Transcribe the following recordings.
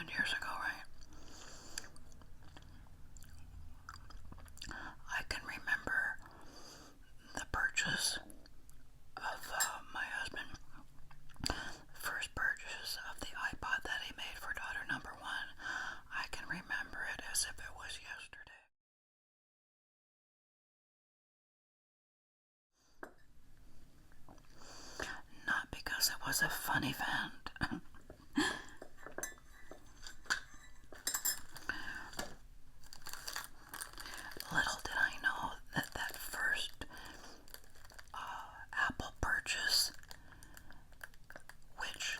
21 years ago, right? I can remember the purchase of my husband, first purchase of the iPod that he made for daughter number one. I can remember it as if it was yesterday. Not because it was a fun event. Little did I know that that first Apple purchase, which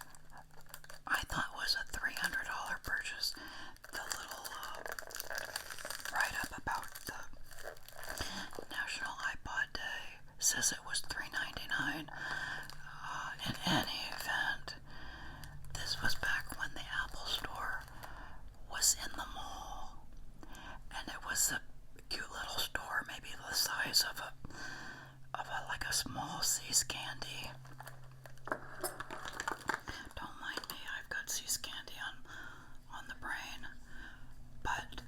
I thought was a $300 purchase, the little write-up about the National iPod Day says it was $3.99. In any event, this was back when the Apple Store was in the mall, and it was a cute little store, maybe the size of a like a small See's Candy. Don't mind me, I've got See's Candy on the brain, but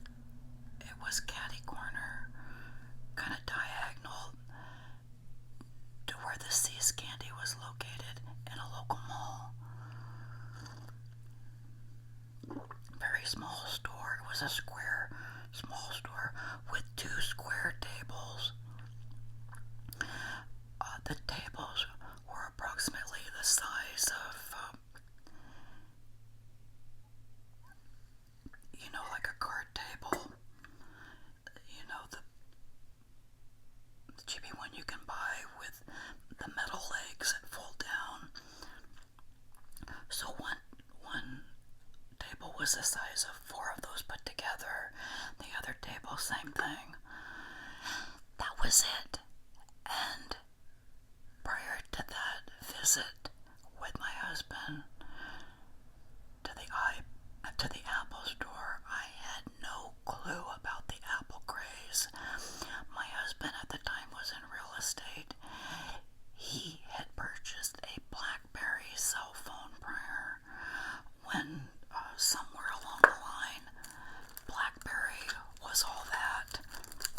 it was catty corner, kind of diagonal to where the See's Candy was located in a local mall. Very small store. It was a small store with 2 square tables. The tables were approximately the size of, like a card table. The cheapy one you can buy with the metal legs that fold down. So one table was the size of 4 of those put together. The other table, same thing. That was it. And prior to that visit with my husband to the Apple Store, I had no clue about the Apple craze. My husband at the time was in real estate. He had purchased a Blackberry cell phone prior when somewhere along the line Blackberry was all that.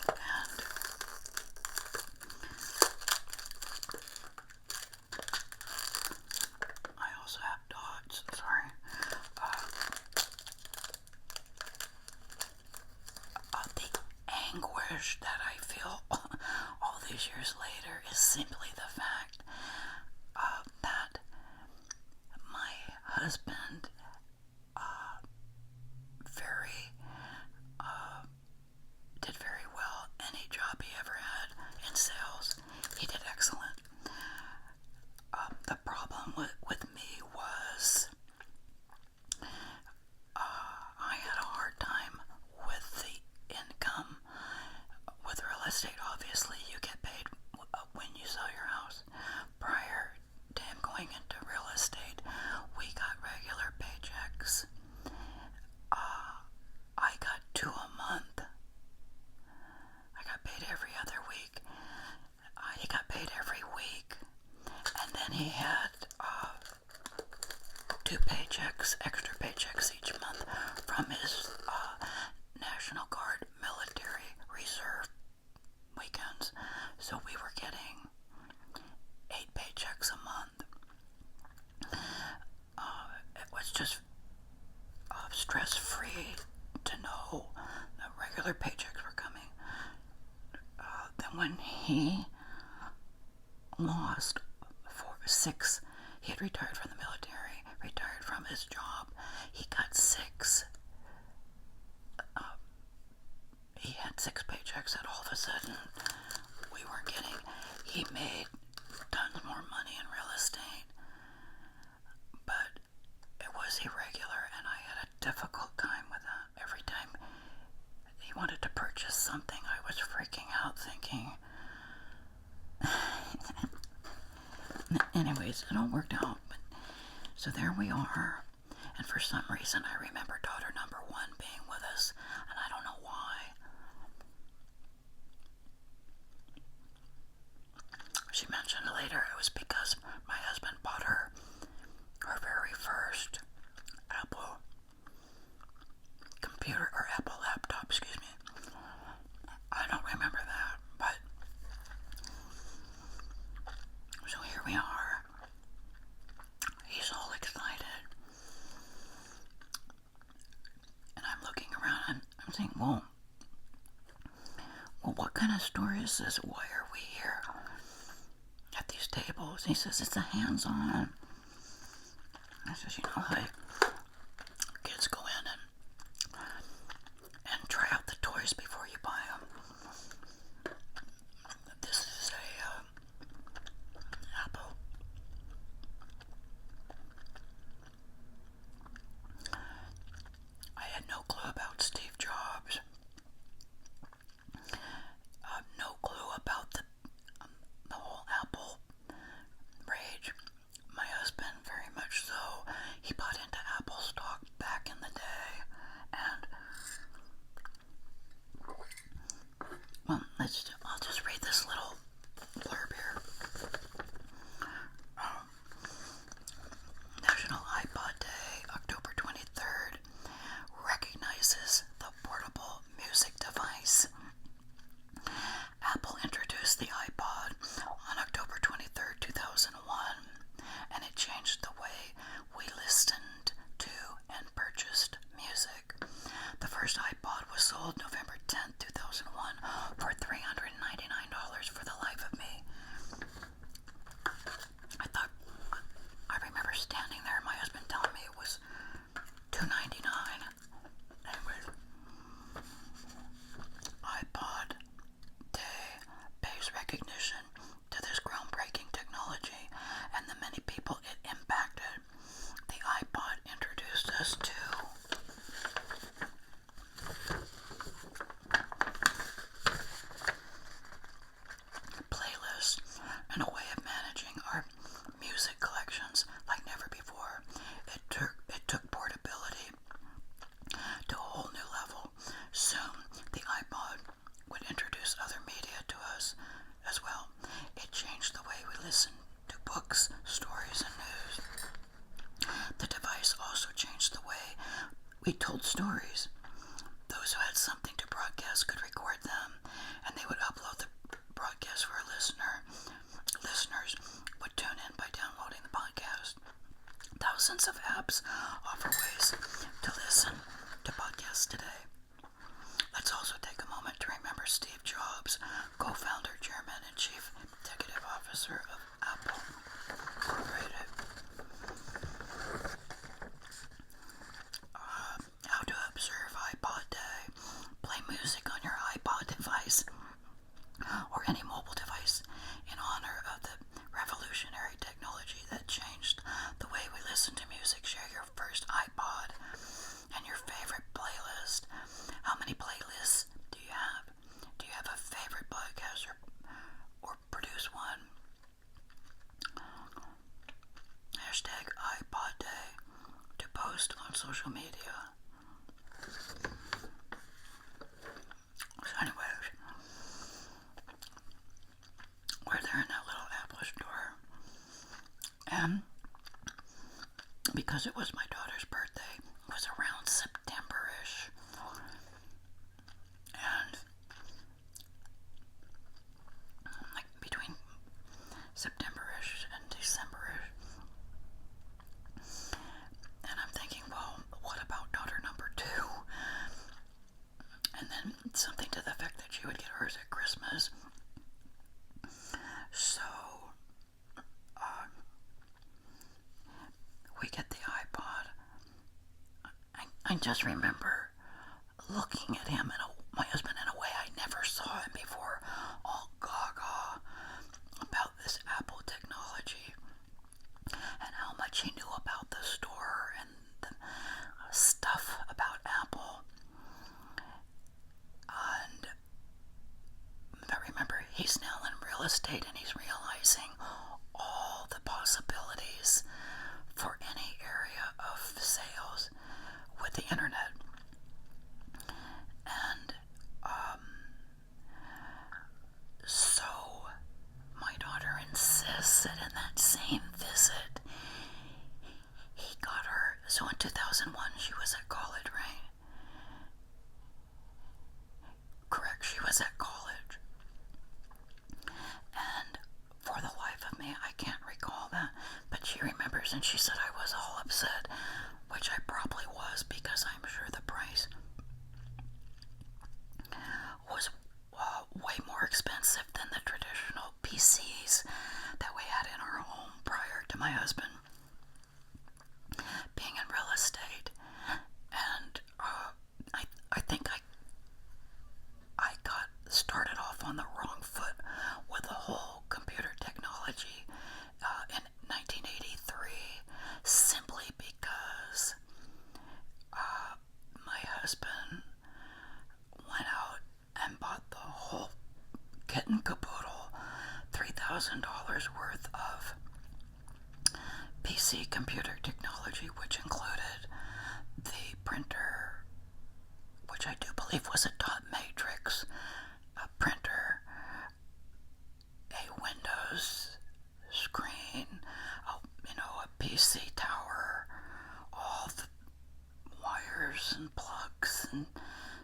And I also have dots, sorry. The anguish that I feel all these years later is simply the fact that my husband did very well. Any job he ever had in sales, he did excellent. The problem with me was I had a hard time with the income. With real estate, obviously, you get paid when you sell your house. Prior to him going into real estate, we got regular paychecks. I got 2 a month. I got paid every other week. He got paid every week. And then he had 2 paychecks, extra paychecks each month from his National Guard military reserve weekends. So we were getting 8 paychecks a month. It was just stress-free to know that regular paychecks were coming. Then when he lost 6, he had retired from the military, retired from his job. He got 6. He had 6 paychecks that all of a sudden we weren't getting. He made tons more money in real estate, but it was irregular, and I had a difficult time with that. Every time he wanted to purchase something, I was freaking out, thinking. Anyways, it all worked out. So there we are, and for some reason I remember daughter number 1 being with us, and I don't know why. She mentioned later it was because my husband bought her very first Apple was thinking, well, what kind of store is this? Why are we here at these tables? And he says, it's a hands-on. I says, you know, like, kids go in and try out the toys before you buy them. This is a Apple. I had no clue about Steve Jobs. No clue about the whole Apple rage. My husband, very much so, he bought into Apple stock back in the day, and well, I'll just read this little blurb here. National iPod Day, October 23rd, recognizes the portable music device. Apple introduced the iPod on October 23rd, 2001, and it changed the way we listened to and purchased music. The first iPod was sold November 10th, 2001 for $399 for the life of me. I remember standing there, my husband telling me it was $299. Anyway, iPod Day pays recognition to this groundbreaking technology and the many people it impacted. The iPod introduced us to playlists and a way of managing our music collections like never before. It took portability to a whole new level. Soon, the iPod would introduce other media to us as well. It changed the way we listened to books, stories, and news. The device also changed the way we told stories. Those who had something to broadcast could record them, and they would upload the broadcast for a listener. Listeners would tune in by downloading the podcast. Thousands of apps offer ways to listen to podcasts today. Let's also take a moment to remember Steve Jobs, co-founder, chairman, and chief executive officer of Apple Incorporated. How to observe iPod Day. Play music on your iPod device or any mobile device in honor of the revolutionary technology that changed the way we listen to music. Share your first iPod and your favorite playlist. How many playlists do you have? Do you have a favorite podcast or produce one? Hashtag iPod Day to post on social media. So anyways, we're there in that little Apple store, and because it was my daughter's birthday, it was around September-ish, and like between September-ish and December-ish, and I'm thinking, well, what about daughter number 2? And then something to the effect that she would get hers at Christmas. So, we get the iPod. I just remember looking at him, my husband, in a way I never saw him before, all gaga about this Apple technology and how much he knew about the store and the stuff about Apple. And I remember he's now in real estate and he's realizing all the possibilities for any area of sales with the internet. And so my daughter insists that in that same visit he got her, so in 2001 she was at college, right? Correct, she was at college. And for the life of me, I can't recall that, but she remembers, and she said I was all upset, which I probably was, because I'm sure the price printer, which I do believe was a dot matrix printer, a Windows screen, a PC tower, all the wires and plugs and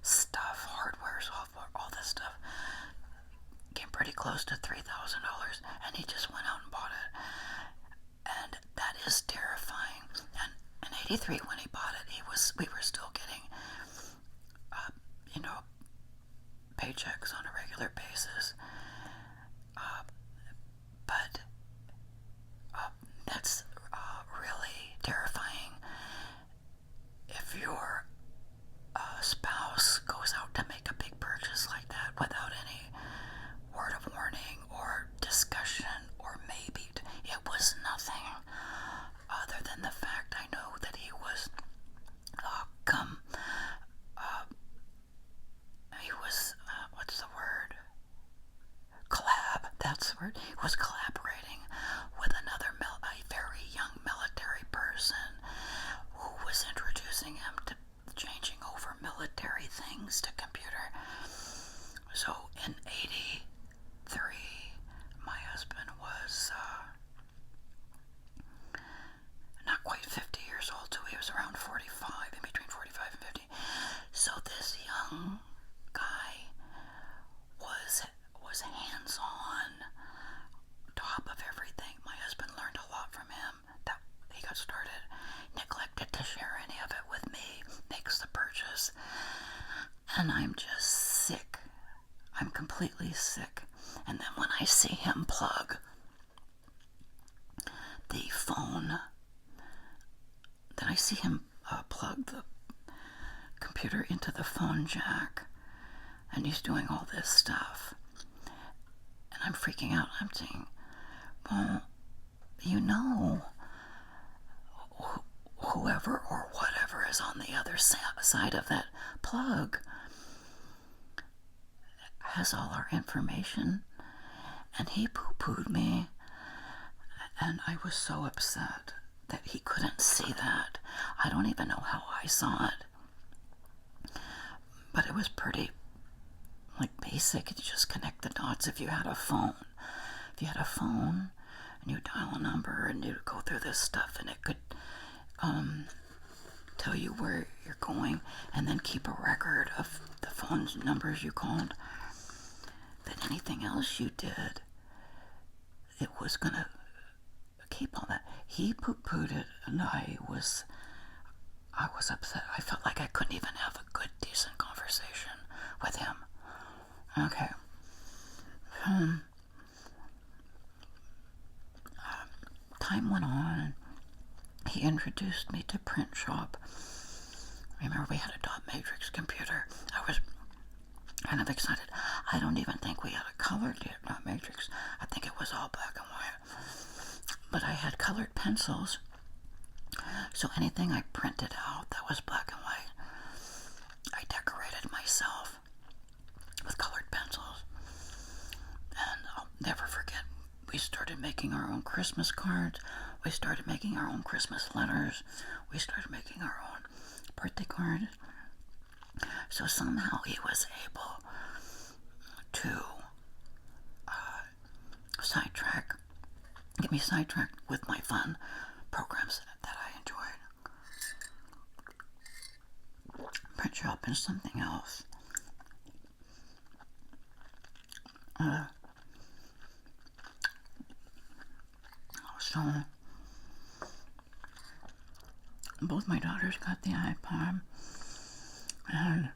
stuff, hardware, software, all this stuff came pretty close to $3,000, and he just went out and bought it. And that is terrifying. And in '83, when he bought it, we were still getting, paychecks on a regular basis. But that's really terrifying. If your spouse goes out to make a big purchase like that without any word of warning or discussion, or maybe it was nothing other than the fact I know that he was what's the word? That's the word. He was collaborating with a very young military person who was introducing him to changing over military things to computer. So in '83, my husband was not quite 50 years old, so he was around 45, in between 45 and 50. So this young guy was hands-on, top of everything. My husband learned a lot from him. That he got started, neglected to share any of it with me, makes the purchase, and I'm just sick. I'm completely sick. And then when I see him plug the phone, then I see him plug the computer into the phone jack, and he's doing all this stuff, and I'm freaking out. I'm saying, well, whoever or whatever is on the other side of that plug has all our information. And he poo-pooed me, and I was so upset that he couldn't see that. I don't even know how I saw it, but it was pretty basic. You just connect the dots. If you had a phone and you dial a number and you go through this stuff, and it could tell you where you're going, and then keep a record of the phone's numbers you called. That anything else you did, it was gonna keep all that. He poo-pooed it, and I was upset. I felt like I couldn't even have a good, decent conversation with him. Okay. Time went on. He introduced me to print shop. Remember, we had a dot matrix computer. I was kind of excited. I don't even think we had a colored dot matrix. I think it was all black and white. But I had colored pencils. So anything I printed out that was black and white, I decorated myself with colored pencils. And I'll never forget, we started making our own Christmas cards. We started making our own Christmas letters. We started making our own birthday cards. So somehow he was able to get me sidetracked with my fun programs that I enjoyed. Print shop and something else. So both my daughters got the iPod, and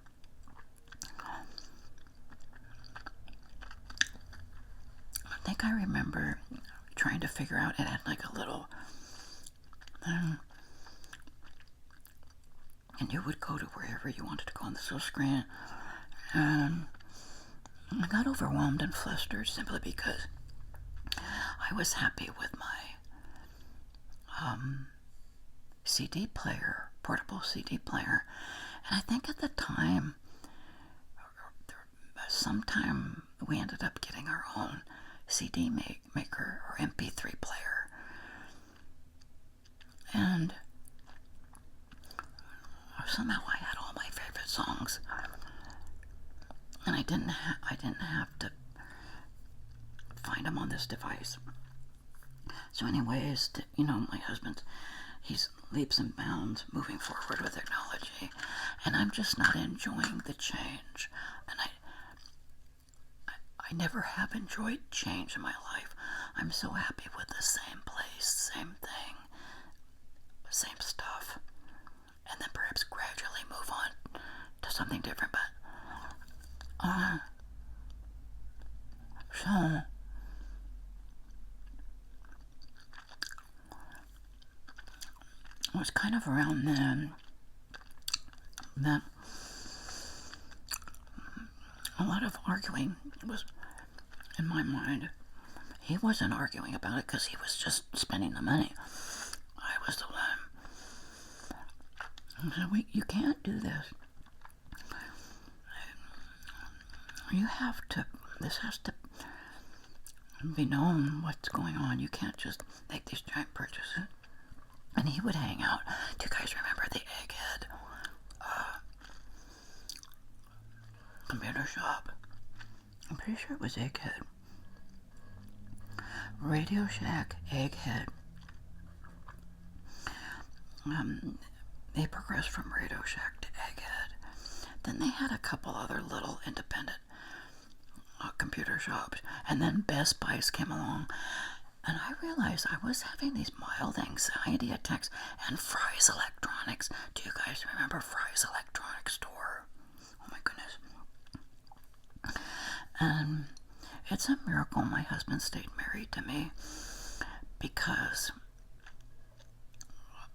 I think I remember trying to figure out, it had a little thing, and you would go to wherever you wanted to go on the little screen, and I got overwhelmed and flustered simply because I was happy with my CD player, portable CD player, and I think at the time, sometime we ended up getting our own CD maker or MP3 player, and somehow I had all my favorite songs, and I didn't have to find them on this device. So anyways, my husband, he's leaps and bounds moving forward with technology, and I'm just not enjoying the change. And I never have enjoyed change in my life. I'm so happy with the same place, same thing, same stuff, and then perhaps gradually move on to something different. But so it was kind of around then that a lot of arguing was in my mind. He wasn't arguing about it because he was just spending the money. I was the one. He said, you can't do this. You have to, this has to be known what's going on. You can't just make these giant purchases. And he would hang out. Do you guys remember the Egghead computer shop? I'm pretty sure it was Egghead. Radio Shack, Egghead. They progressed from Radio Shack to Egghead. Then they had a couple other little independent computer shops. And then Best Buys came along. And I realized I was having these mild anxiety attacks. And Fry's Electronics. Do you guys remember Fry's Electronics store? Oh my goodness. And it's a miracle my husband stayed married to me, because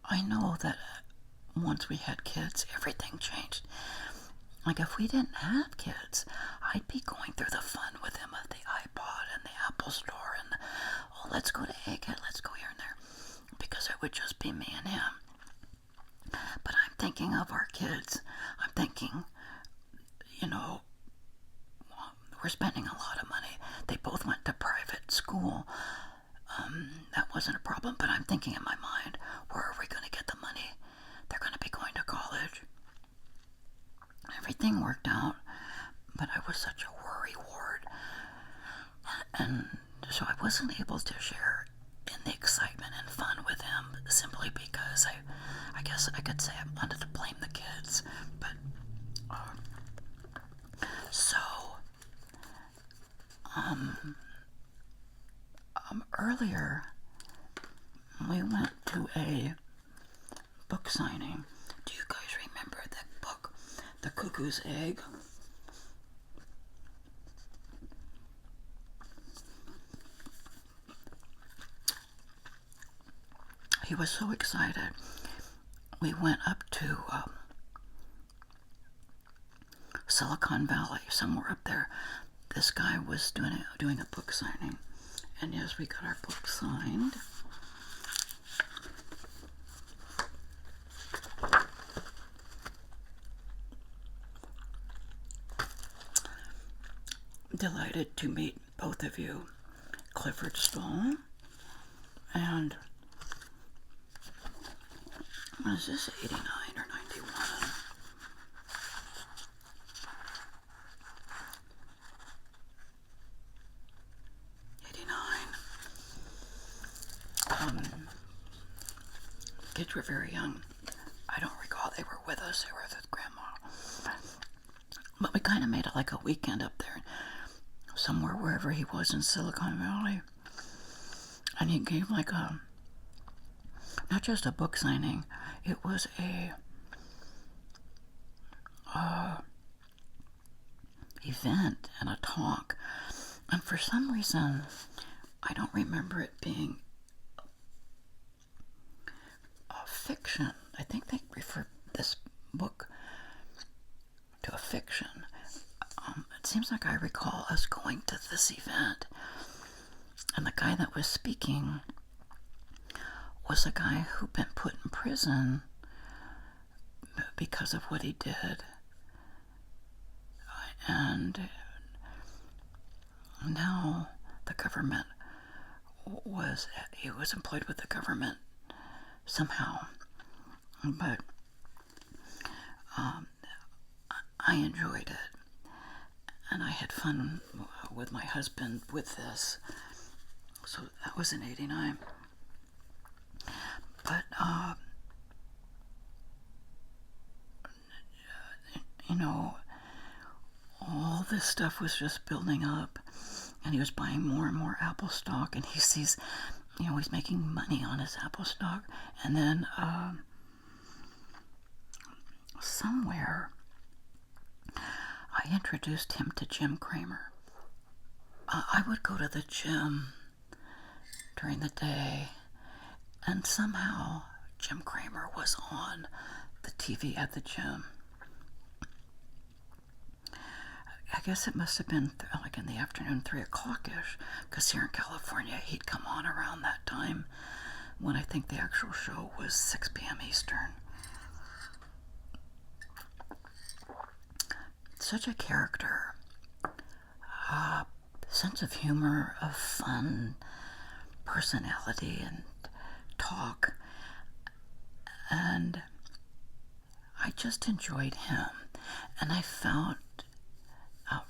I know that once we had kids, everything changed. Like, if we didn't have kids, I'd be going through the fun with him of the iPod and the Apple Store and, let's go to Egghead, let's go here and there, because it would just be me and him. But I'm thinking of our kids. I'm thinking, we're spending a lot of money. They both went to private school. That wasn't a problem, but I'm thinking in my mind, where are we going to get the money? They're going to be going to college. Everything worked out, but I was such a worry ward. And so I wasn't able to share in the excitement and fun with him, simply because I guess I could say I wanted to blame the kids. But, earlier, we went to a book signing. Do you guys remember that book, The Cuckoo's Egg? He was so excited. We went up to Silicon Valley, somewhere up there. This guy was doing a book signing. And yes, we got our book signed. Delighted to meet both of you, Clifford Stoll and, what is this, 89 or 91? Kids were very young. I don't recall they were with us. They were with Grandma. But we kind of made it like a weekend up there, somewhere, wherever he was in Silicon Valley. And he gave like not just a book signing, it was a event and a talk. And for some reason, I don't remember it being fiction. I think they refer this book to a fiction. It seems like I recall us going to this event, and the guy that was speaking was a guy who'd been put in prison because of what he did, and now the government he was employed with the government somehow. But I enjoyed it, and I had fun with my husband with this. So that was in '89. But you know, all this stuff was just building up, and he was buying more and more Apple stock, and he sees, he's making money on his Apple stock. And then somewhere I introduced him to Jim Cramer. I would go to the gym during the day, and somehow Jim Cramer was on the TV at the gym. I guess it must have been like in the afternoon, 3 o'clock-ish, because here in California he'd come on around that time, when I think the actual show was 6 p.m. Eastern. Such a character. Sense of humor, of fun, personality, and talk. And I just enjoyed him. And I felt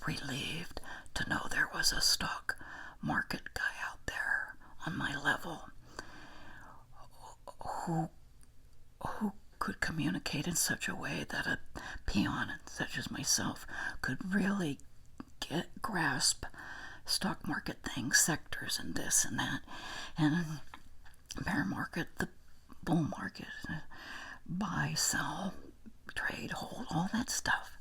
relieved to know there was a stock market guy out there on my level who could communicate in such a way that a peon such as myself could really grasp stock market things, sectors, and this and that, and bear market, the bull market, buy, sell, trade, hold, all that stuff.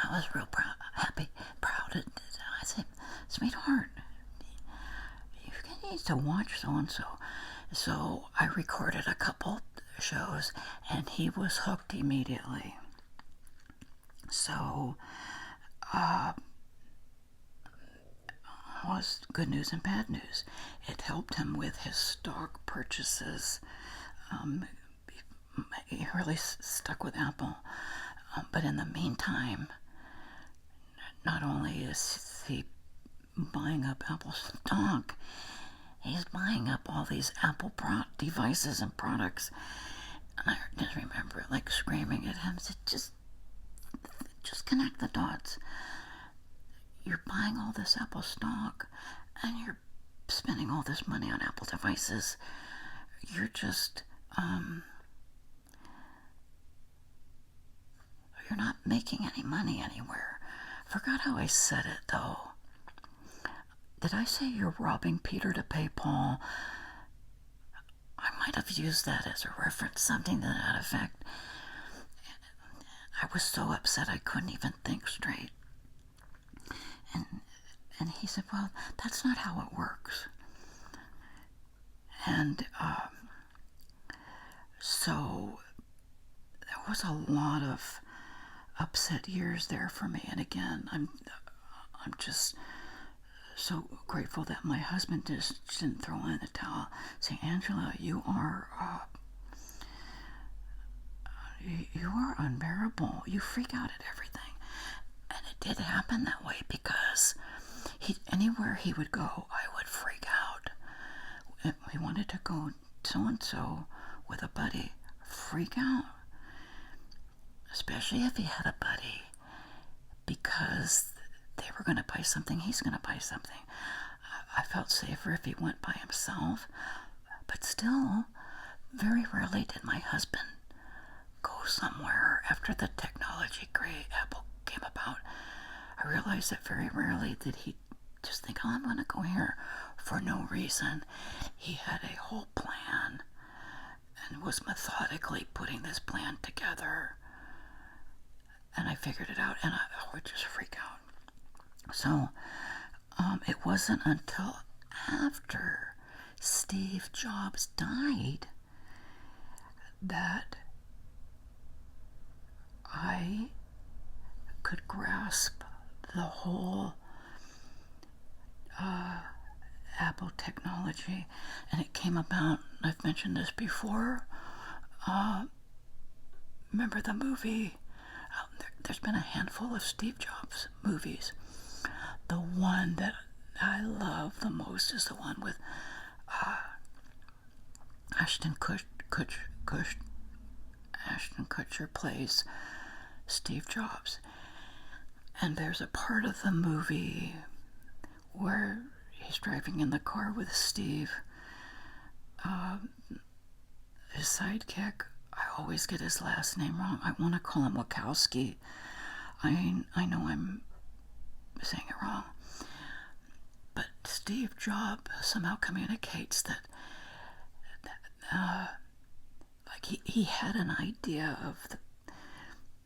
I was real proud. I said, sweetheart, you need to watch so-and-so. So I recorded a couple shows, and he was hooked immediately. So, was good news and bad news. It helped him with his stock purchases. He really stuck with Apple. But in the meantime, not only is he buying up Apple stock, he's buying up all these Apple devices and products. And I just remember like screaming at him, said, just connect the dots. You're buying all this Apple stock, and you're spending all this money on Apple devices. You're just, you're not making any money anywhere. Forgot how I said it, though. Did I say you're robbing Peter to pay Paul? I might have used that as a reference, something to that effect. I was so upset I couldn't even think straight. And he said, well, that's not how it works. And so there was a lot of upset years there for me. And again, I'm just so grateful that my husband just didn't throw in the towel. Say, Angela, you are unbearable. You freak out at everything. And it did happen that way because anywhere he would go, I would freak out. If he wanted to go so-and-so with a buddy, freak out. Especially if he had a buddy, because they were going to buy something, he's going to buy something. I felt safer if he went by himself, but still, very rarely did my husband go somewhere after the technology great Apple came about. I realized that very rarely did he just think, oh, I'm going to go here for no reason. He had a whole plan and was methodically putting this plan together. And I figured it out, and I would just freak out. So it wasn't until after Steve Jobs died that I could grasp the whole Apple technology. And it came about, I've mentioned this before, remember the movie? There's been a handful of Steve Jobs movies. The one that I love the most is the one with Ashton Kutcher Ashton Kutcher plays Steve Jobs. And there's a part of the movie where he's driving in the car with Steve. His sidekick, I always get his last name wrong. I want to call him Wachowski. I know I'm saying it wrong. But Steve Jobs somehow communicates that like he had an idea of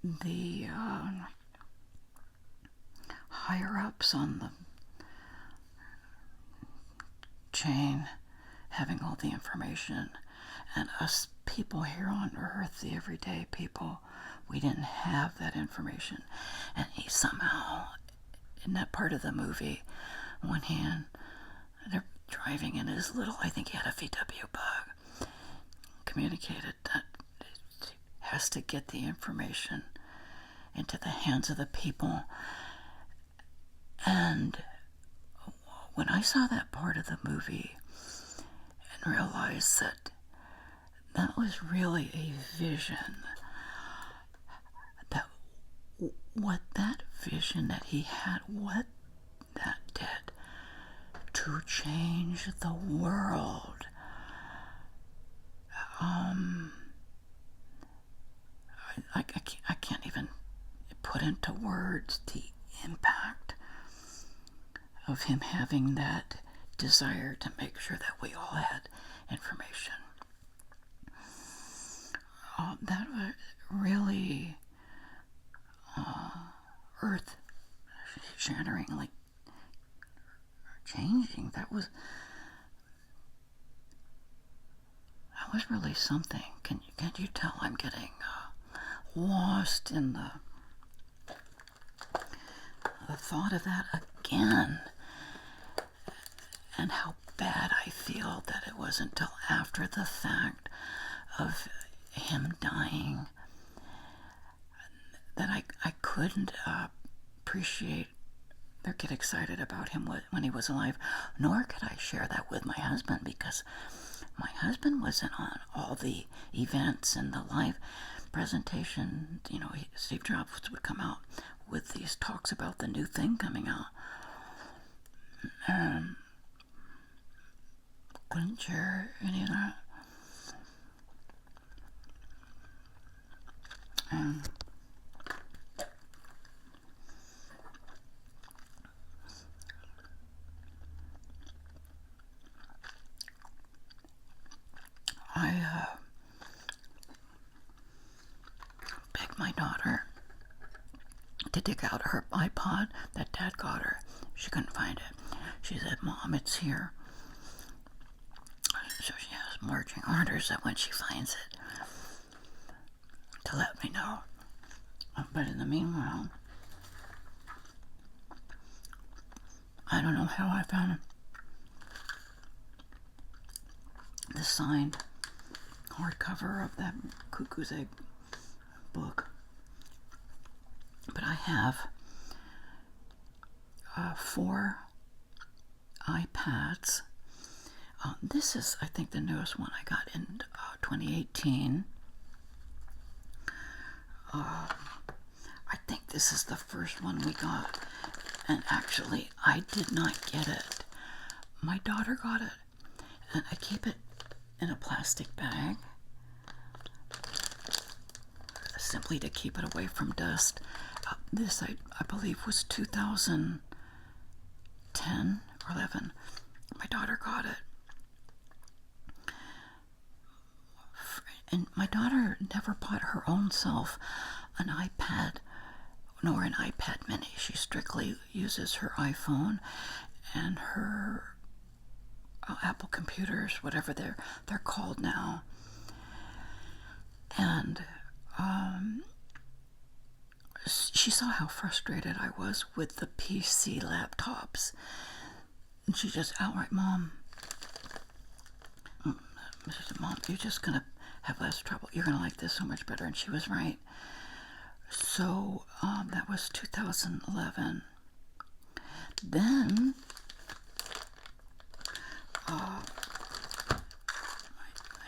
the higher ups on the chain having all the information, and us people here on Earth, the everyday people, we didn't have that information. And he somehow, in that part of the movie, one hand, they're driving in his little, I think he had a VW bug, communicated that it has to get the information into the hands of the people. And when I saw that part of the movie and realized that that was really a vision, that what that vision that he had, what that did to change the world. I can't even put into words the impact of him having that desire to make sure that we all had information. That was really earth shattering, like changing. That was really something. Can you tell I'm getting lost in the thought of that again, and how bad I feel that it wasn't until after the fact of him dying that I couldn't appreciate or get excited about him when he was alive, nor could I share that with my husband, because my husband wasn't on all the events and the live presentation. You know, Steve Jobs would come out with these talks about the new thing coming out. Couldn't share any of that. I begged my daughter to dig out her iPod that Dad got her. She couldn't find it. She said, "Mom, it's here." So she has marching orders that when she finds it, to let me know. But in the meanwhile, I don't know how I found the signed hardcover of that Cuckoo's Egg book. But I have 4 iPads. This is, I think, the newest one I got in 2018. I think this is the first one we got. And actually, I did not get it. My daughter got it. And I keep it in a plastic bag, simply to keep it away from dust. This, I believe, was 2010 or 11. My daughter got it. And my daughter never bought her own self an iPad nor an iPad mini. She strictly uses her iPhone and her Apple computers, whatever they're called now. And she saw how frustrated I was with the PC laptops. And she just outright, "Mom, you're just going to have less trouble. You're going to like this so much better." And she was right. So that was 2011. Then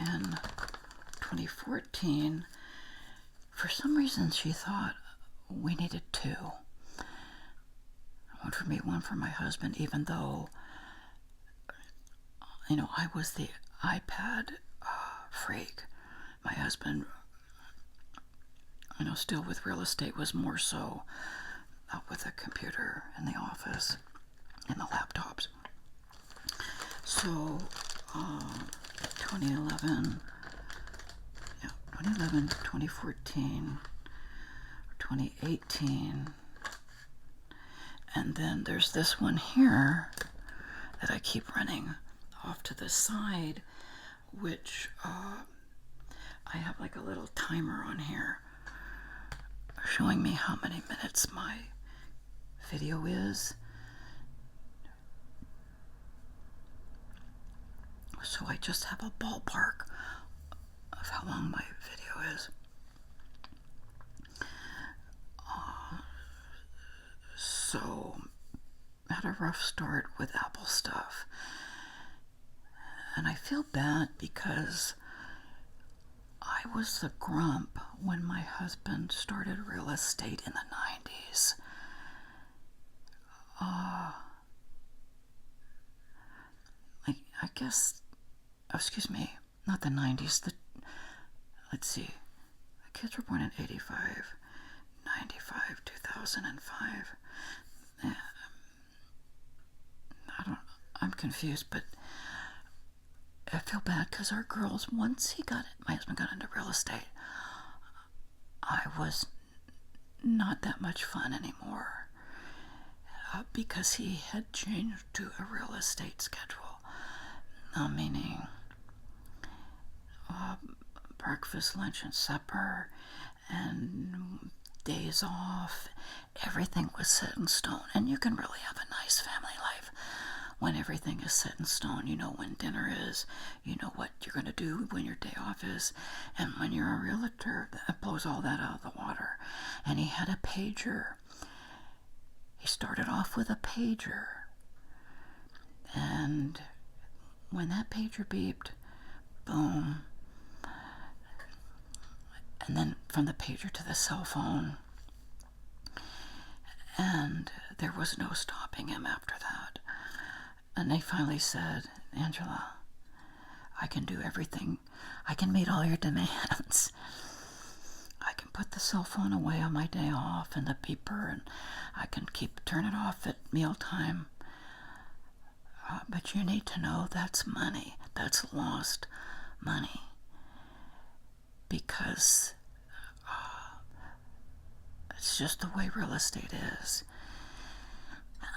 in 2014, for some reason, she thought we needed two. One for me, one for my husband, even though, I was the iPad freak. My husband, still with real estate, was more so with a computer in the office and the laptops. So, 2011, 2014, 2018, and then there's this one here that I keep running off to the side, which I have like a little timer on here showing me how many minutes my video is. So I just have a ballpark of how long my video is. So I had a rough start with Apple stuff. And I feel bad because I was the grump when my husband started real estate in the 90s. I guess, excuse me, not the 90s, let's see, the kids were born in 85, 95, 2005. I'm confused, but I feel bad because our girls, once my husband got into real estate, I was not that much fun anymore because he had changed to a real estate schedule, meaning breakfast, lunch, and supper, and days off. Everything was set in stone, and you can really have a nice family life when everything is set in stone. You know when dinner is, you know what you're going to do when your day off is, and when you're a realtor, that blows all that out of the water. And he had a pager. He started off with a pager, and when that pager beeped, boom, and then from the pager to the cell phone, and there was no stopping him after that. And they finally said, Angela, I can do everything. I can meet all your demands. I can put the cell phone away on my day off and the beeper, and I can turn it off at mealtime. But you need to know that's money. That's lost money. Because it's just the way real estate is.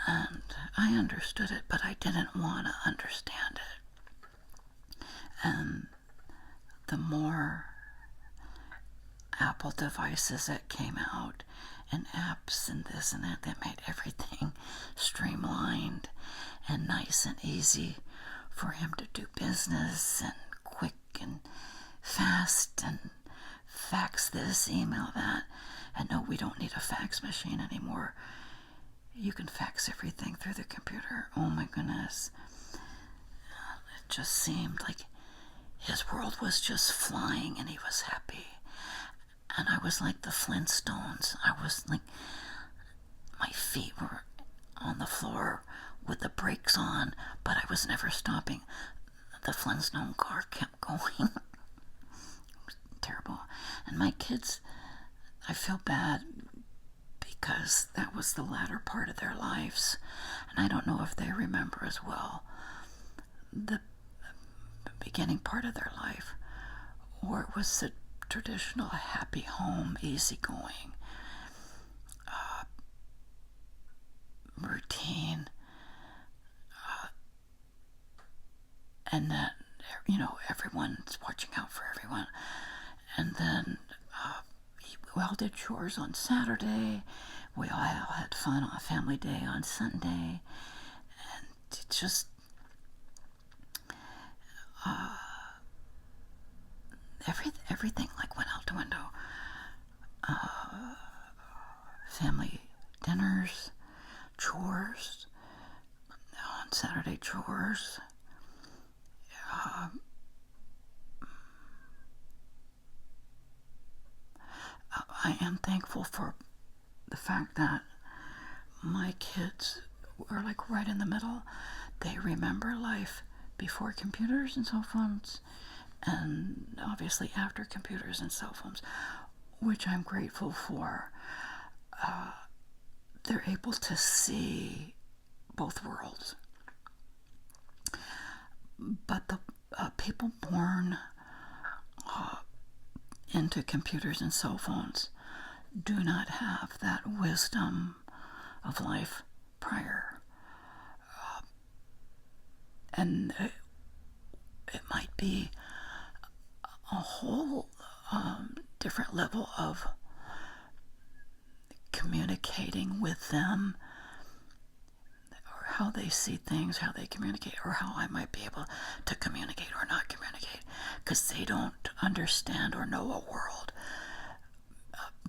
And I understood it, but I didn't want to understand it. And the more Apple devices that came out, and apps and this and that made everything streamlined and nice and easy for him to do business, and quick and fast, and fax this, email that. And no, we don't need a fax machine anymore. You can fax everything through the computer. Oh my goodness. It just seemed like his world was just flying and he was happy. And I was like the Flintstones. I was like, my feet were on the floor with the brakes on, but I was never stopping. The Flintstone car kept going. It was terrible. And my kids, I feel bad because that was the latter part of their lives. And I don't know if they remember as well the beginning part of their life, or it was the traditional happy home, easygoing, routine, and that, everyone's watching out for everyone. And then we all did chores on Saturday. We all had fun on Family Day on Sunday. And it just, everything like went out the window. Family dinners, chores, on Saturday chores. I am thankful for the fact that my kids are like right in the middle. They remember life before computers and cell phones, and obviously after computers and cell phones, which I'm grateful for. They're able to see both worlds. But the people born into computers and cell phones do not have that wisdom of life prior. And it might be a whole different level of communicating with them, or how they see things, how they communicate, or how I might be able to communicate or not communicate, because they don't understand or know a world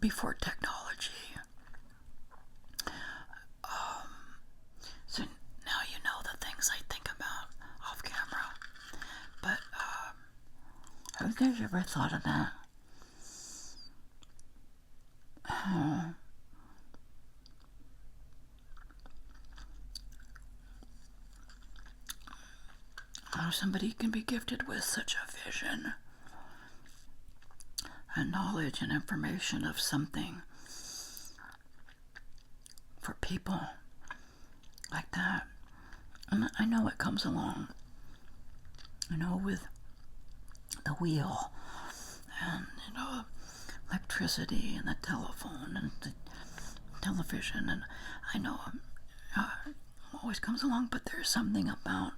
before technology. So now you know the things I think about off camera. But have you guys ever thought of that? How somebody can be gifted with such a vision and knowledge and information of something for people like that. And I know it comes along, with the wheel and, electricity and the telephone and the television, and I know it always comes along, but there's something about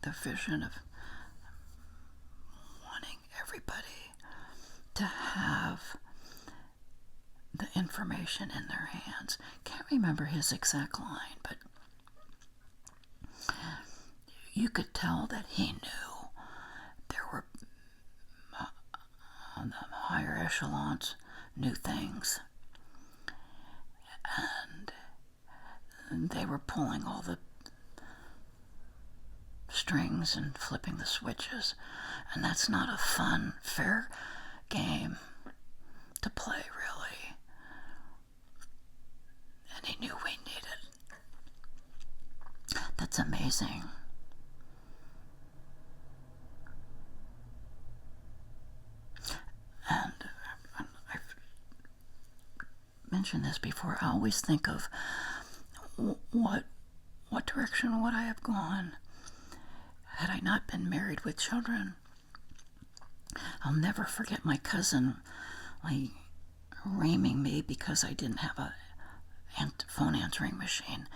the vision of wanting everybody to have the information in their hands. Can't remember his exact line, but you could tell that he knew there were the higher echelons knew things, and they were pulling all the strings and flipping the switches, and that's not a fun, fair game to play, really. And he knew we needed. That's amazing. And I've mentioned this before. I always think of what direction would I have gone had I not been married with children. I'll never forget my cousin reaming me because I didn't have a phone answering machine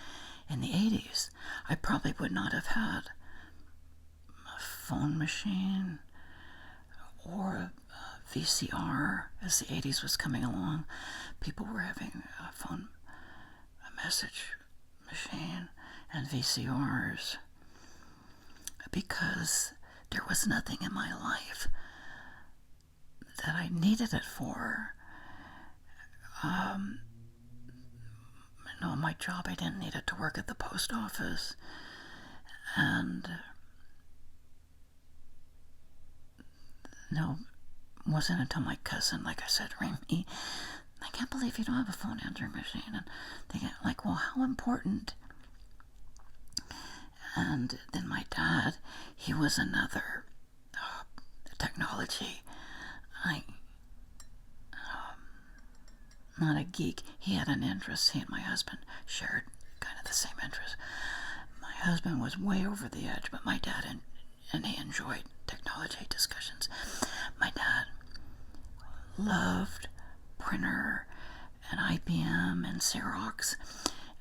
in the 80s. I probably would not have had a phone machine or a VCR as the 80s was coming along. People were having a message machine and VCRs, because there was nothing in my life that I needed it for. My job, I didn't need it to work at the post office. And it wasn't until my cousin, like I said, rang me, I can't believe you don't have a phone answering machine. And they get like, well, how important? And then my dad, he was another technology, not a geek. He had an interest. He and my husband shared kind of the same interest. My husband was way over the edge, but my dad and he enjoyed technology discussions. My dad loved printer and IBM and Xerox,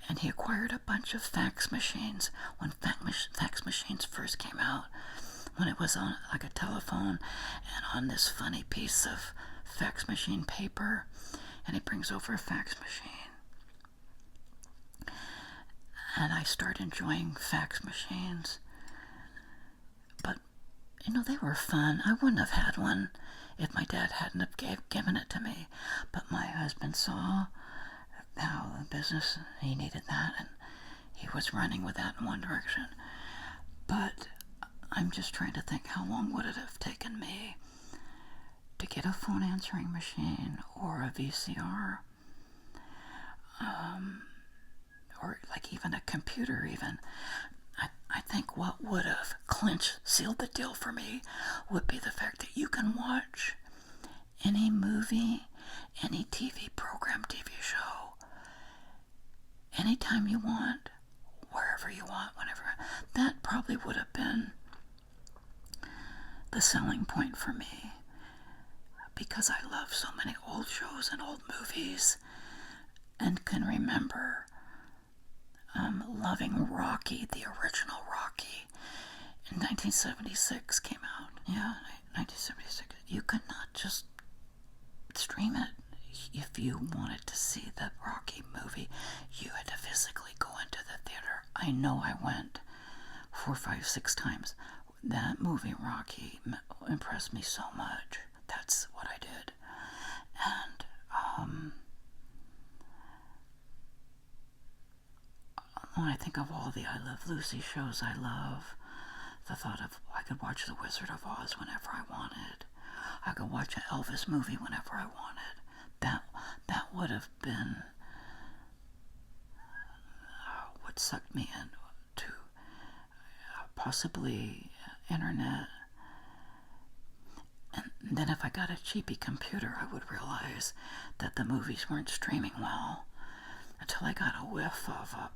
and he acquired a bunch of fax machines when fax machines first came out, when it was on like a telephone and on this funny piece of fax machine paper, and he brings over a fax machine. And I started enjoying fax machines. But, they were fun. I wouldn't have had one if my dad hadn't have given it to me. But my husband saw how the business, he needed that, and he was running with that in one direction. But I'm just trying to think, how long would it have taken me get a phone answering machine or a VCR, or like even a computer even, I think what would have sealed the deal for me would be the fact that you can watch any movie, any TV program, TV show, anytime you want, wherever you want, whenever. That probably would have been the selling point for me, because I love so many old shows and old movies, and can remember loving Rocky, the original Rocky, in 1976 came out. Yeah, 1976. You could not just stream it. If you wanted to see the Rocky movie, you had to physically go into the theater. I know I went 4, 5, 6 times. That movie, Rocky, impressed me so much. That's what I did. And, when I think of all the I Love Lucy shows I love, the thought of I could watch The Wizard of Oz whenever I wanted. I could watch an Elvis movie whenever I wanted. That would have been what sucked me into possibly internet. And then if I got a cheapy computer, I would realize that the movies weren't streaming well, until I got a whiff of a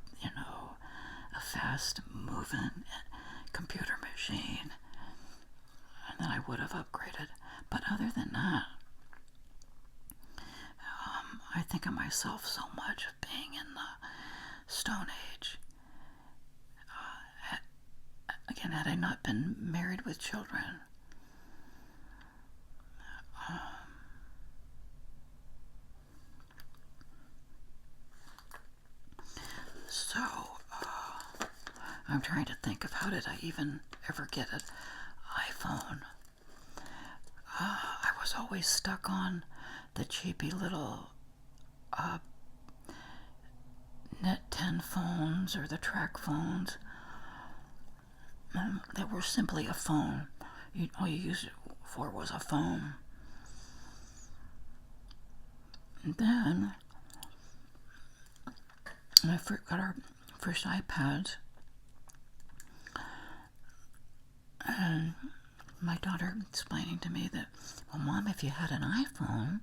fast-moving computer machine, and then I would have upgraded. But other than that, I think of myself so much of being in the Stone Age. Again, had I not been married with children, so I'm trying to think of how did I even ever get an iPhone. I was always stuck on the cheapy little Net 10 phones or the track phones that were simply a phone. All you used it for was a phone. And then I got our first iPads, and my daughter explaining to me that, well, Mom, if you had an iPhone,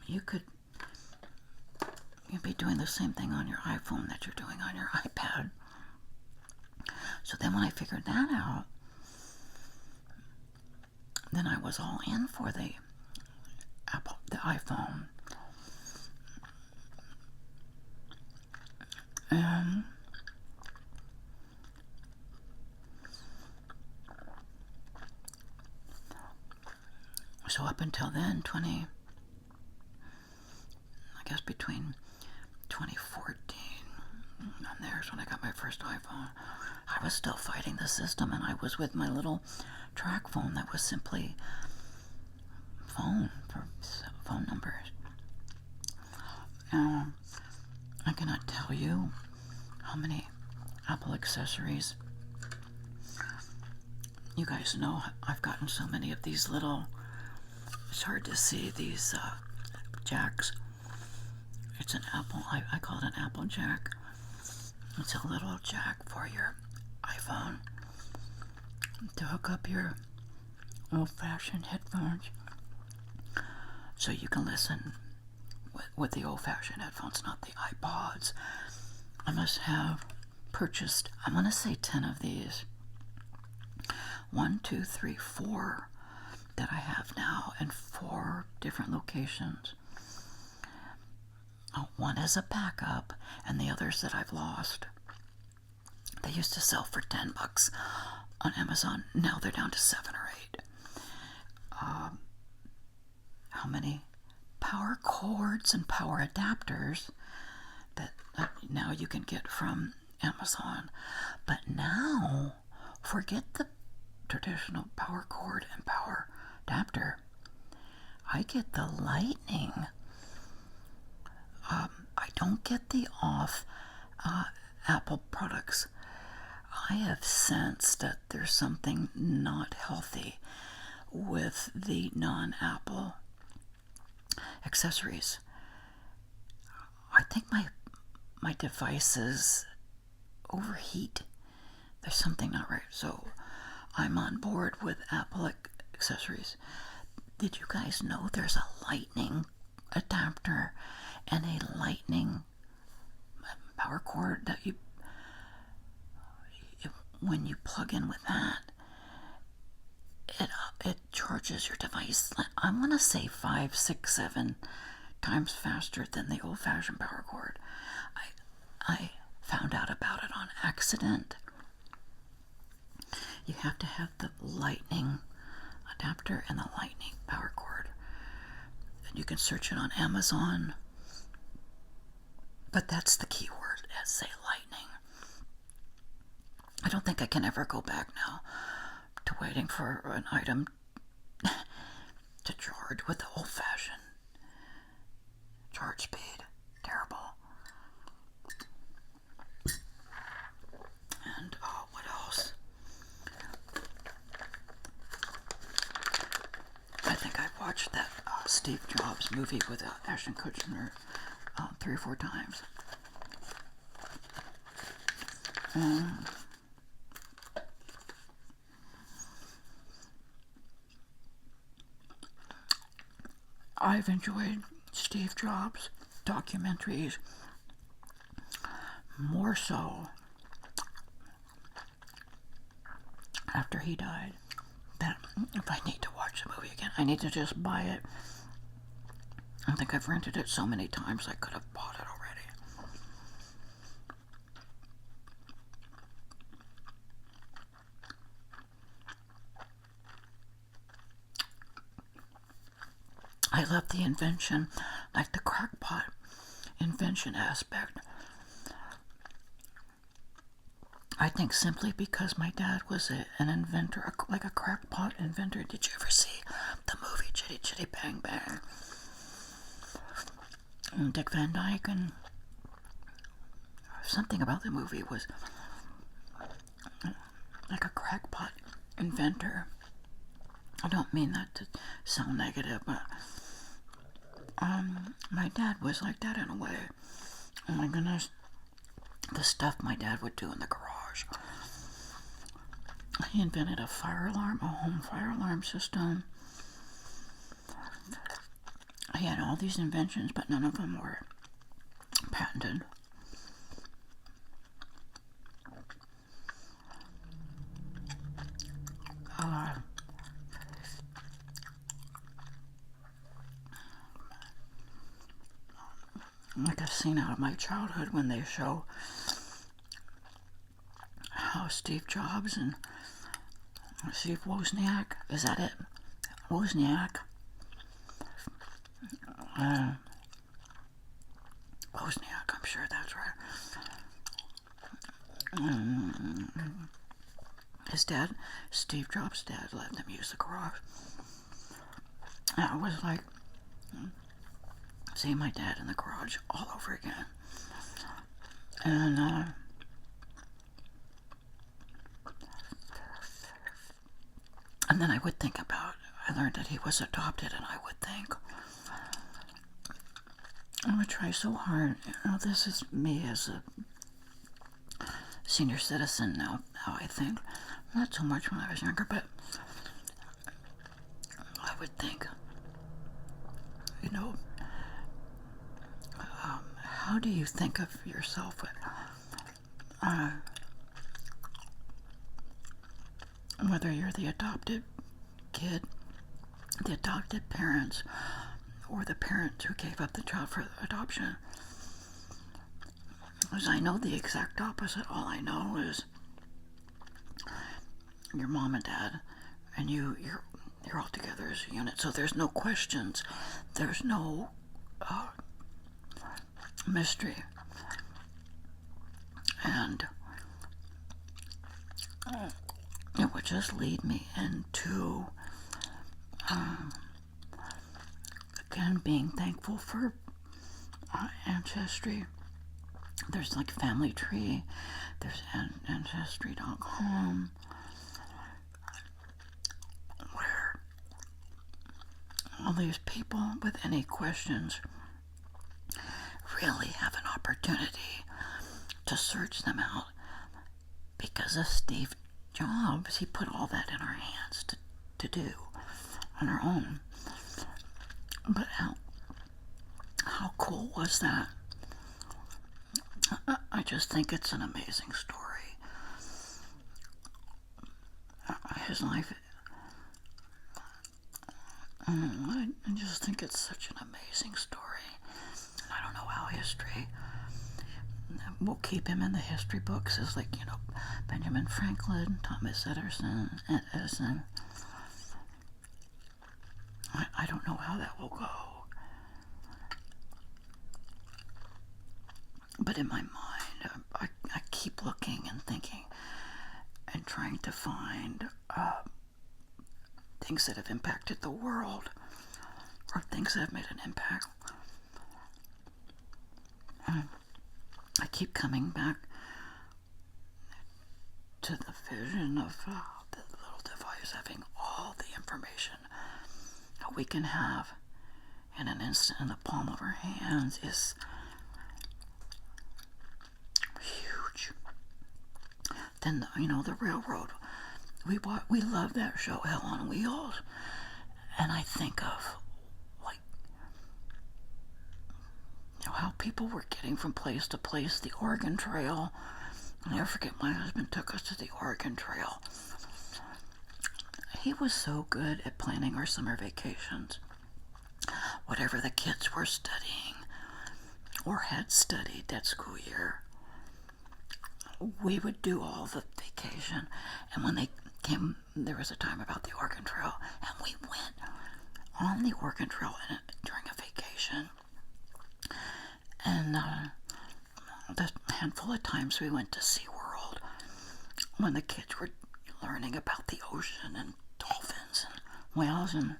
you'd be doing the same thing on your iPhone that you're doing on your iPad. So then when I figured that out, then I was all in for the iPhone. And so up until then, between 2014 and there's when I got my first iPhone, I was still fighting the system, and I was with my little track phone that was simply phone for phone numbers. I cannot tell you how many Apple accessories. You guys know I've gotten so many of these little, it's hard to see, these jacks. It's an Apple, I call it an Apple jack. It's a little jack for your iPhone to hook up your old-fashioned headphones, so you can listen with the old-fashioned headphones, not the iPods. I must have purchased, I'm going to say 10 of these. 1, 2, 3, 4 that I have now in 4 different locations. One is a backup, and the others that I've lost. They used to sell for $10 on Amazon. Now they're down to 7 or 8. How many power cords and power adapters that now you can get from Amazon. But now, forget the traditional power cord and power adapter. I get the Lightning. I don't get the off Apple products. I have sensed that there's something not healthy with the non-Apple accessories. I think my devices overheat. There's something not right. So I'm on board with Apple accessories. Did you guys know there's a lightning adapter and a lightning power cord that when you plug in with that, it charges your device, I'm gonna say 5, 6, 7 times faster than the old-fashioned power cord. I found out about it on accident. You have to have the lightning adapter and the lightning power cord. And you can search it on Amazon. But that's the key word, say lightning. I don't think I can ever go back now to waiting for an item to charge with the old-fashioned charge speed. Terrible. And what else? I think I watched that Steve Jobs movie with Ashton Kutcher 3 or 4 times. I've enjoyed Steve Jobs documentaries more so after he died than if I need to watch the movie again. I need to just buy it. I think I've rented it so many times I could have bought it already. I love the invention, like the crackpot invention aspect. I think simply because my dad was an inventor, like a crackpot inventor. Did you ever see the movie Chitty Chitty Bang Bang? And Dick Van Dyke, and something about the movie was like a crackpot inventor. I don't mean that to sound negative, but my dad was like that in a way. Oh my goodness, the stuff my dad would do in the garage. He invented a fire alarm, a home fire alarm system. He had all these inventions, but none of them were patented. Like a scene out of my childhood when they show how Steve Jobs and Steve Wozniak, is that it? Wozniak. Wozniak, I'm sure that's right. His dad, Steve Jobs' dad, let them use the garage. And I was like, seeing my dad in the garage all over again. And then I would think about, I learned that he was adopted, and I would think, I would try so hard. This is me as a senior citizen now, how I think. Not so much when I was younger, but I would think, how do you think of yourself whether you're the adopted kid, the adopted parents, or the parent who gave up the child for adoption? Because I know the exact opposite. All I know is your mom and dad, and you're all together as a unit. So there's no questions. There's no mystery. And it would just lead me into again being thankful for ancestry. There's like Family Tree, there's Ancestry.com, where all these people with any questions really have an opportunity to search them out. Because of Steve Jobs, he put all that in our hands to do on our own. But how cool was that? I just think it's an amazing story. His life, I just think it's such an amazing story. I don't know how history will keep him in the history books as, like, Benjamin Franklin, Thomas Edison. I don't know how that will go. But in my mind, I keep looking and thinking and trying to find things that have impacted the world, or things that have made an impact. I keep coming back to the vision of the little device having all the information that we can have in an instant in the palm of our hands is huge. Then, the railroad. We love that show, Hell on Wheels. And I think of, how people were getting from place to place, the Oregon Trail. I'll never forget, my husband took us to the Oregon Trail. He was so good at planning our summer vacations. Whatever the kids were studying or had studied that school year, we would do all the vacation. And when they came, there was a time about the Oregon Trail, and we went on the Oregon Trail during a vacation. And the handful of times we went to SeaWorld, when the kids were learning about the ocean and dolphins and whales, and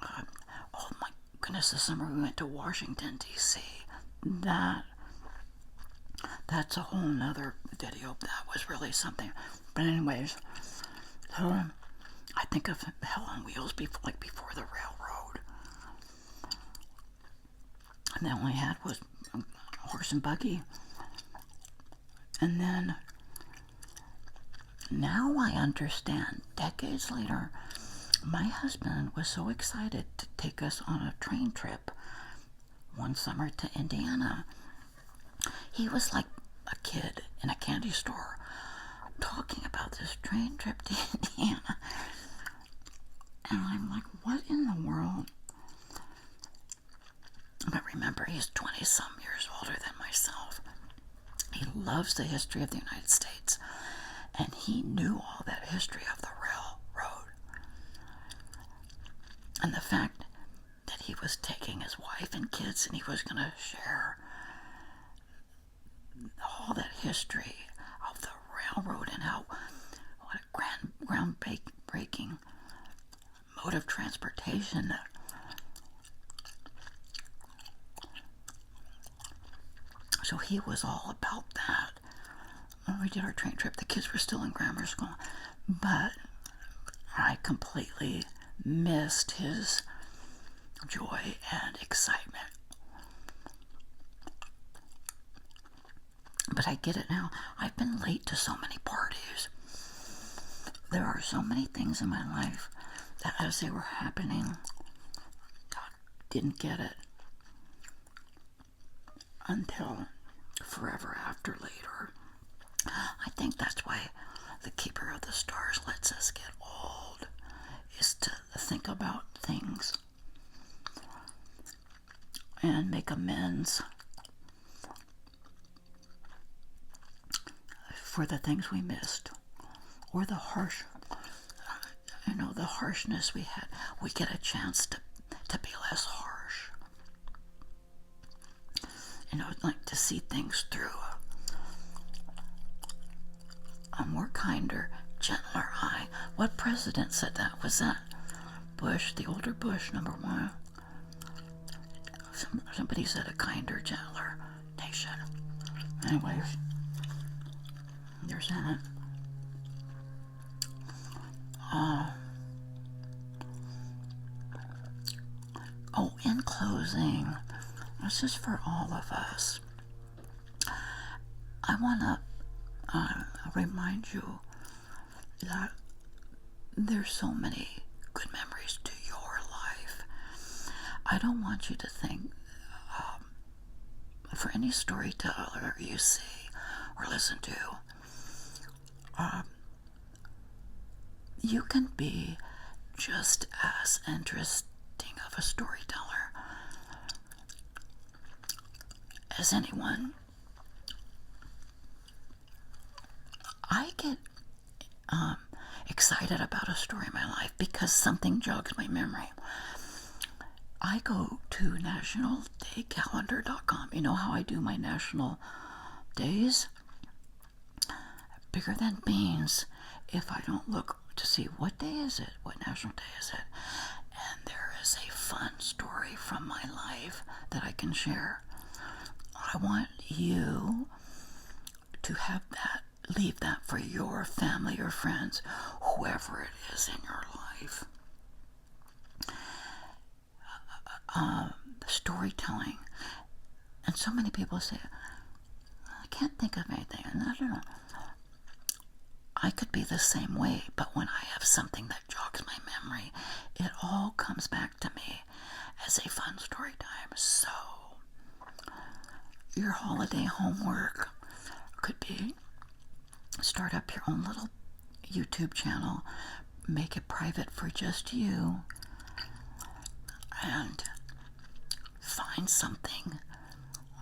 oh my goodness, this summer we went to Washington, D.C. That's a whole nother video. That was really something. But anyways, so I think of Hell on Wheels before the railroad. And then all I had was a horse and buggy. And then, now I understand, decades later, my husband was so excited to take us on a train trip one summer to Indiana. He was like a kid in a candy store talking about this train trip to Indiana. And I'm like, what in the world? But remember, he's 20-some years older than myself. He loves the history of the United States. And he knew all that history of the railroad. And the fact that he was taking his wife and kids and he was going to share all that history of the railroad and what a groundbreaking mode of transportation. So he was all about that. When we did our train trip, the kids were still in grammar school, but I completely missed his joy and excitement. But I get it now. I've been late to so many parties. There are so many things in my life that as they were happening, I didn't get it until forever after later. I think that's why the Keeper of the Stars lets us get old, is to think about things and make amends for the things we missed, or the the harshness we had. We get a chance to be less harsh. Like to see things through a more kinder, gentler eye. What president said that? Was that Bush, the older Bush, number one? Somebody said a kinder, gentler nation. Anyways, there's that. Oh, in closing, this is for all of us. I want to remind you that there's so many good memories to your life. I don't want you to think for any storyteller you see or listen to, you can be just as interesting of a storyteller as anyone. I get excited about a story in my life because something jogs my memory. I go to nationaldaycalendar.com. You know how I do my national days? Bigger than beans if I don't look to see what day is it, what national day is it. And there is a fun story from my life that I can share. I want you to have that, leave that for your family or friends, whoever it is in your life. Storytelling. And so many people say, I can't think of anything. And I don't know. I could be the same way, but when I have something that jogs my memory, it all comes back to me as a fun story time. So, your holiday homework could be start up your own little YouTube channel, make it private for just you, and find something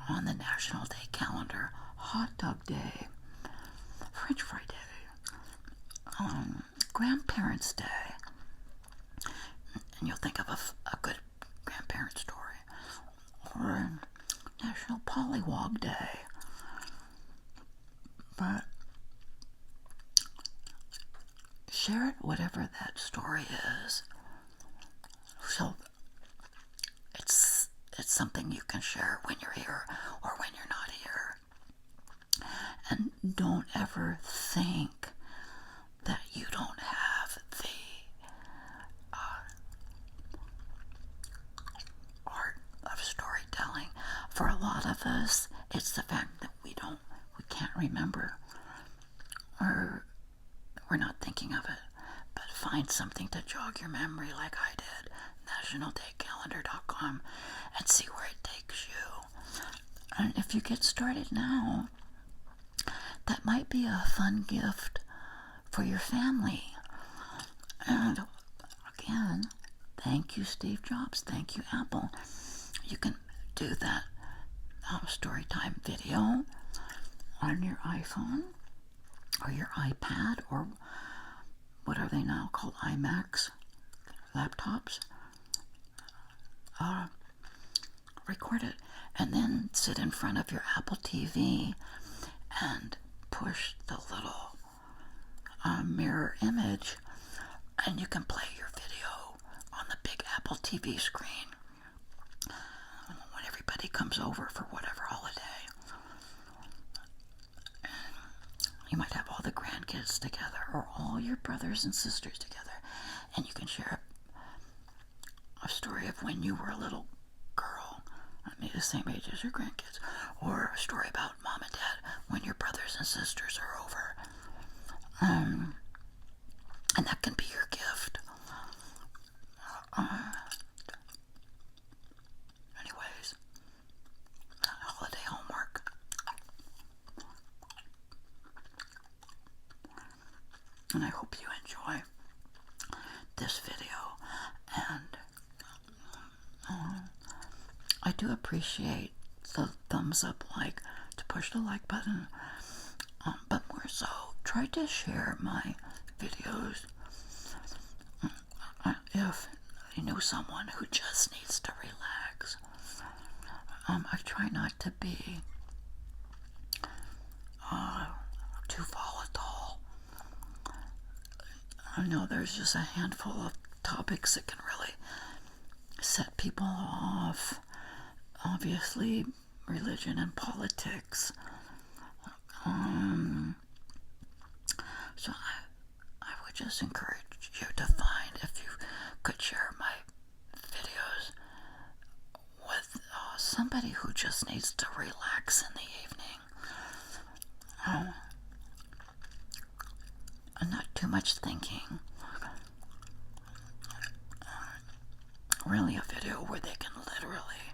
on the National Day calendar. Hot Dog Day, French Fry Day, Grandparents' Day, and you'll think of a good grandparent story, or National Pollywog Day. But share it, whatever that story is. So it's something you can share when you're here or when you're not here. And don't ever think that you don't have the art of storytelling. For a lot of us, it's the fact that we can't remember, or we're not thinking of it. But find something to jog your memory like I did, nationaldaycalendar.com, and see where it takes you. And if you get started now, that might be a fun gift for your family. And again, thank you, Steve Jobs. Thank you, Apple. You can do that storytime video on your iPhone or your iPad, or what are they now called, iMacs, laptops. Record it and then sit in front of your Apple TV and push the little mirror image, and you can play your video on the big Apple TV screen when everybody comes over for whatever holiday. You might have all the grandkids together or all your brothers and sisters together, and you can share a story of when you were a little girl, maybe the same age as your grandkids, or a story about mom and dad when your brothers and sisters are over. And that can be your gift. Anyways, holiday homework. And I hope you enjoy this video. And I do appreciate the thumbs up, like, to push the like button. But more so, try to share my videos if you know someone who just needs to relax. I try not to be too volatile. I know there's just a handful of topics that can really set people off. Obviously, religion and politics. So I would just encourage you to find, if you could share my videos, somebody who just needs to relax in the evening. Not too much thinking. Really a video where they can literally